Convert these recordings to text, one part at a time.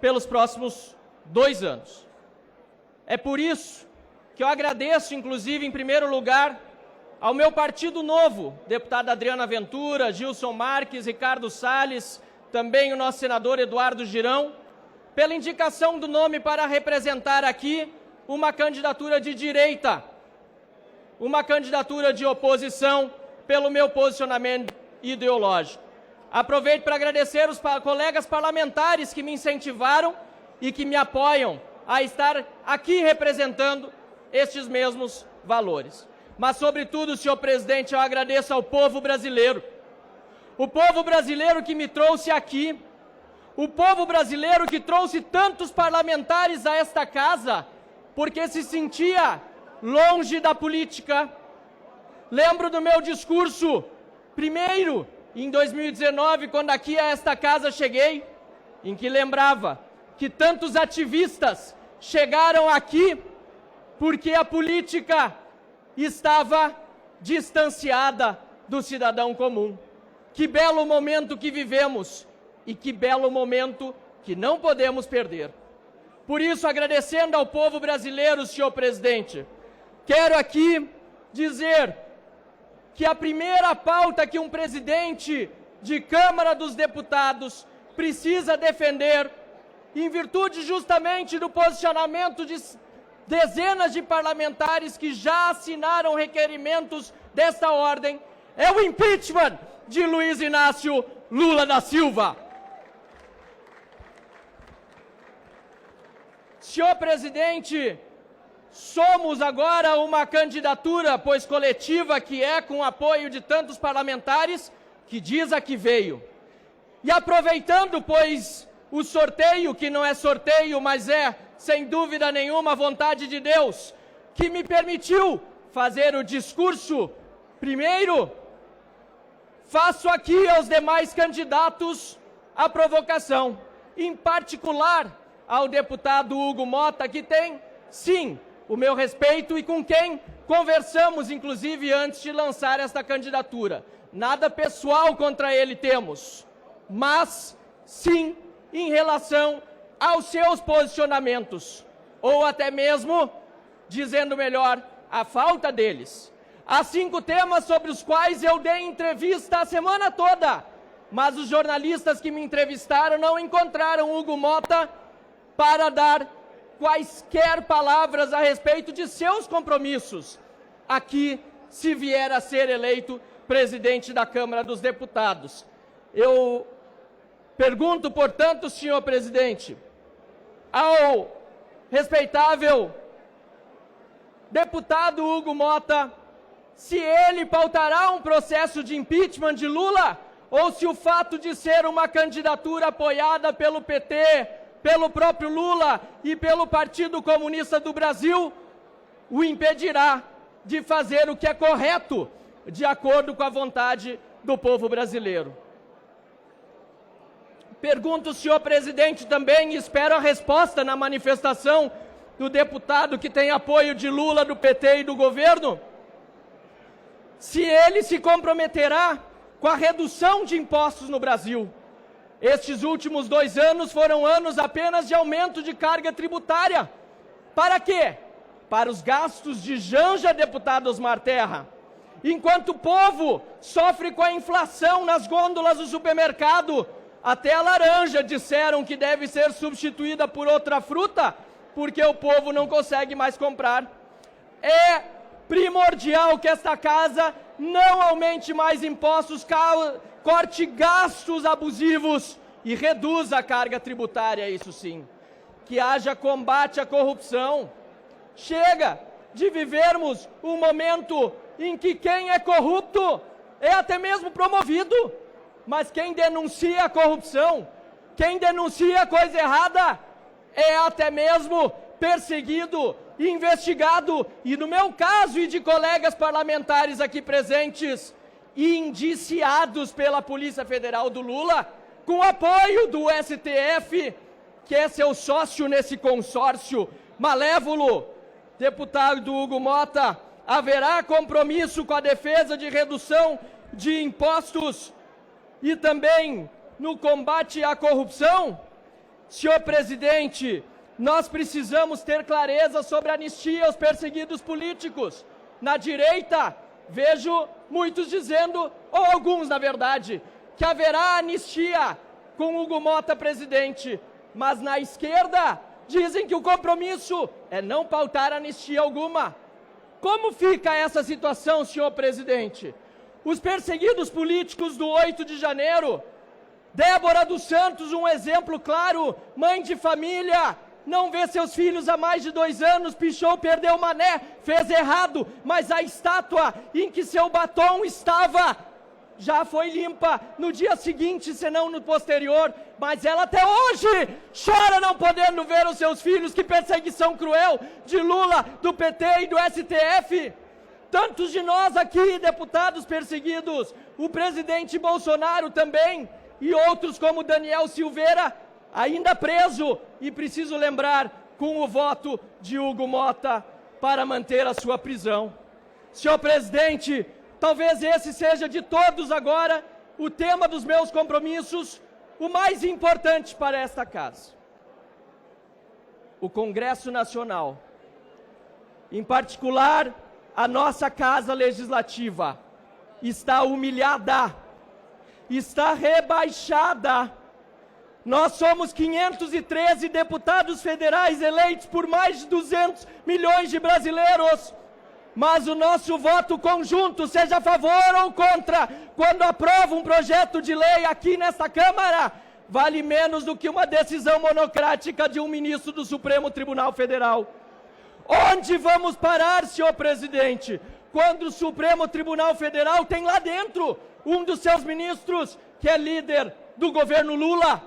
pelos próximos 2 anos. É por isso que eu agradeço, inclusive, em primeiro lugar, ao meu Partido Novo, deputada Adriana Ventura, Gilson Marques, Ricardo Salles, também o nosso senador Eduardo Girão, pela indicação do nome para representar aqui uma candidatura de direita, uma candidatura de oposição pelo meu posicionamento ideológico. Aproveito para agradecer os colegas parlamentares que me incentivaram e que me apoiam a estar aqui representando estes mesmos valores. Mas, sobretudo, senhor presidente, eu agradeço ao povo brasileiro. O povo brasileiro que me trouxe aqui, o povo brasileiro que trouxe tantos parlamentares a esta casa, porque se sentia longe da política. Lembro do meu discurso, primeiro, em 2019, quando aqui a esta casa cheguei, em que lembrava que tantos ativistas chegaram aqui porque a política estava distanciada do cidadão comum. Que belo momento que vivemos e que belo momento que não podemos perder. Por isso, agradecendo ao povo brasileiro, senhor presidente, quero aqui dizer que a primeira pauta que um presidente de Câmara dos Deputados precisa defender, em virtude justamente do posicionamento de dezenas de parlamentares que já assinaram requerimentos desta ordem, é o impeachment de Luiz Inácio Lula da Silva. Senhor presidente, somos agora uma candidatura, pois coletiva, que é com apoio de tantos parlamentares, que diz a que veio. E aproveitando, pois, o sorteio, que não é sorteio, mas é, sem dúvida nenhuma, a vontade de Deus, que me permitiu fazer o discurso, primeiro, faço aqui aos demais candidatos a provocação, em particular ao deputado Hugo Motta, que tem, sim, o meu respeito e com quem conversamos, inclusive, antes de lançar esta candidatura. Nada pessoal contra ele temos, mas, sim, em relação aos seus posicionamentos, ou até mesmo, dizendo melhor, a falta deles. Há 5 temas sobre os quais eu dei entrevista a semana toda, mas os jornalistas que me entrevistaram não encontraram Hugo Motta para dar quaisquer palavras a respeito de seus compromissos aqui, se vier a ser eleito presidente da Câmara dos Deputados. Eu pergunto, portanto, senhor presidente, ao respeitável deputado Hugo Motta, se ele pautará um processo de impeachment de Lula, ou se o fato de ser uma candidatura apoiada pelo PT, pelo próprio Lula e pelo Partido Comunista do Brasil, o impedirá de fazer o que é correto, de acordo com a vontade do povo brasileiro. Pergunto, senhor presidente, também, e espero a resposta na manifestação do deputado que tem apoio de Lula, do PT e do governo, se ele se comprometerá com a redução de impostos no Brasil. Estes últimos 2 anos foram anos apenas de aumento de carga tributária. Para quê? Para os gastos de Janja, deputado Osmar Terra. Enquanto o povo sofre com a inflação nas gôndolas do supermercado, até a laranja disseram que deve ser substituída por outra fruta, porque o povo não consegue mais comprar. É primordial que esta casa não aumente mais impostos, corte gastos abusivos e reduza a carga tributária, isso sim. Que haja combate à corrupção. Chega de vivermos um momento em que quem é corrupto é até mesmo promovido, mas quem denuncia a corrupção, quem denuncia a coisa errada, é até mesmo perseguido, investigado, e no meu caso e de colegas parlamentares aqui presentes, indiciados pela Polícia Federal do Lula, com apoio do STF, que é seu sócio nesse consórcio malévolo. Deputado Hugo Motta, haverá compromisso com a defesa de redução de impostos e também no combate à corrupção? Senhor presidente, nós precisamos ter clareza sobre a anistia aos perseguidos políticos. Na direita, vejo muitos dizendo, ou alguns na verdade, que haverá anistia com Hugo Motta presidente. Mas na esquerda, dizem que o compromisso é não pautar anistia alguma. Como fica essa situação, senhor presidente? Os perseguidos políticos do 8 de janeiro, Débora dos Santos, um exemplo claro, mãe de família, não vê seus filhos há mais de 2 anos, pichou, perdeu o mané, fez errado, mas a estátua em que seu batom estava já foi limpa no dia seguinte, senão no posterior, mas ela até hoje chora não podendo ver os seus filhos. Que perseguição cruel de Lula, do PT e do STF. Tantos de nós aqui, deputados perseguidos, o presidente Bolsonaro também, e outros como Daniel Silveira, ainda preso, e preciso lembrar, com o voto de Hugo Motta para manter a sua prisão. Senhor presidente, talvez esse seja de todos agora o tema dos meus compromissos, o mais importante para esta casa. O Congresso Nacional, em particular a nossa Casa Legislativa, está humilhada, está rebaixada. Nós somos 513 deputados federais eleitos por mais de 200 milhões de brasileiros. Mas o nosso voto conjunto, seja a favor ou contra, quando aprova um projeto de lei aqui nesta Câmara, vale menos do que uma decisão monocrática de um ministro do Supremo Tribunal Federal. Onde vamos parar, senhor presidente, quando o Supremo Tribunal Federal tem lá dentro um dos seus ministros que é líder do governo Lula?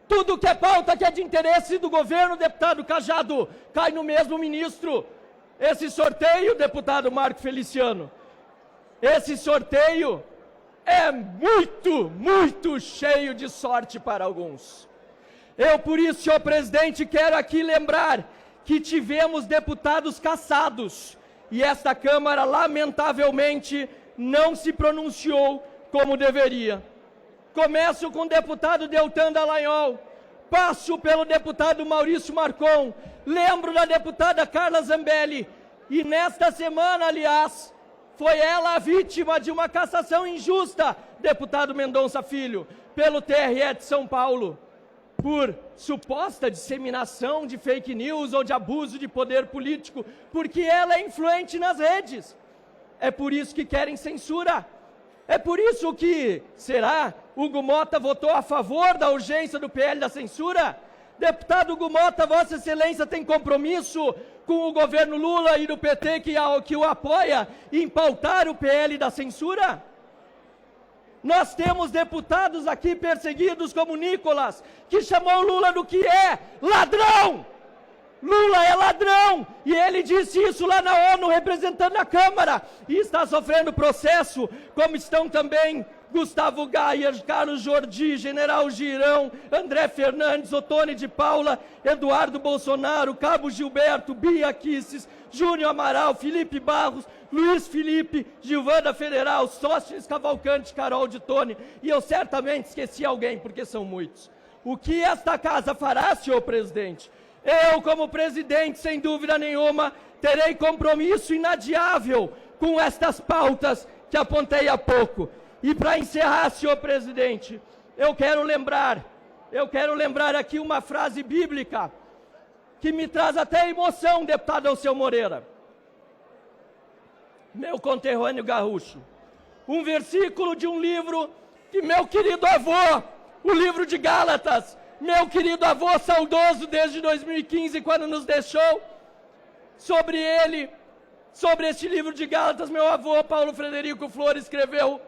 Tudo que é pauta, que é de interesse do governo, deputado Cajado, cai no mesmo ministro. Esse sorteio, deputado Marco Feliciano, esse sorteio é muito cheio de sorte para alguns. Eu, por isso, senhor presidente, quero aqui lembrar que tivemos deputados cassados e esta Câmara, lamentavelmente, não se pronunciou como deveria. Começo com o deputado Deltan Dallagnol, passo pelo deputado Maurício Marcon, lembro da deputada Carla Zambelli, e nesta semana, aliás, foi ela a vítima de uma cassação injusta, deputado Mendonça Filho, pelo TRE de São Paulo, por suposta disseminação de fake news ou de abuso de poder político, porque ela é influente nas redes. É por isso que querem censura. É por isso que, será, Hugo Motta votou a favor da urgência do PL da censura? Deputado Hugo Motta, Vossa Excelência tem compromisso com o governo Lula e do PT que o apoia em pautar o PL da censura? Nós temos deputados aqui perseguidos como Nicolas, que chamou Lula do que é ladrão! Lula é ladrão! E ele disse isso lá na ONU, representando a Câmara, e está sofrendo processo, como estão também Gustavo Gayer, Carlos Jordi, General Girão, André Fernandes, Ottoni de Paula, Eduardo Bolsonaro, Cabo Gilberto, Bia Kicis, Júnior Amaral, Felipe Barros, Luiz Felipe, Gilvana Federal, Sóstenes Cavalcante, Carol de Tone, e eu certamente esqueci alguém, porque são muitos. O que esta casa fará, senhor presidente? Eu, como presidente, sem dúvida nenhuma, terei compromisso inadiável com estas pautas que apontei há pouco. E para encerrar, senhor presidente, eu quero lembrar aqui uma frase bíblica que me traz até emoção, deputado Alceu Moreira, meu conterrâneo gaúcho. Um versículo de um livro que meu querido avô, o livro de Gálatas, meu querido avô saudoso desde 2015, quando nos deixou, sobre este livro de Gálatas, meu avô, Paulo Frederico Flores, escreveu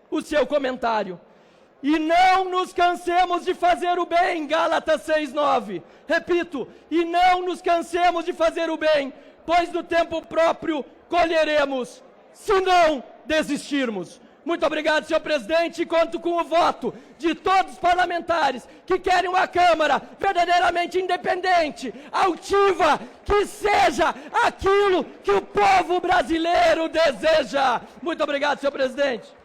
o seu comentário. E não nos cansemos de fazer o bem, Gálatas 6:9. Repito, e não nos cansemos de fazer o bem, pois no tempo próprio colheremos, se não desistirmos. Muito obrigado, senhor presidente, e conto com o voto de todos os parlamentares que querem uma Câmara verdadeiramente independente, altiva, que seja aquilo que o povo brasileiro deseja. Muito obrigado, senhor presidente.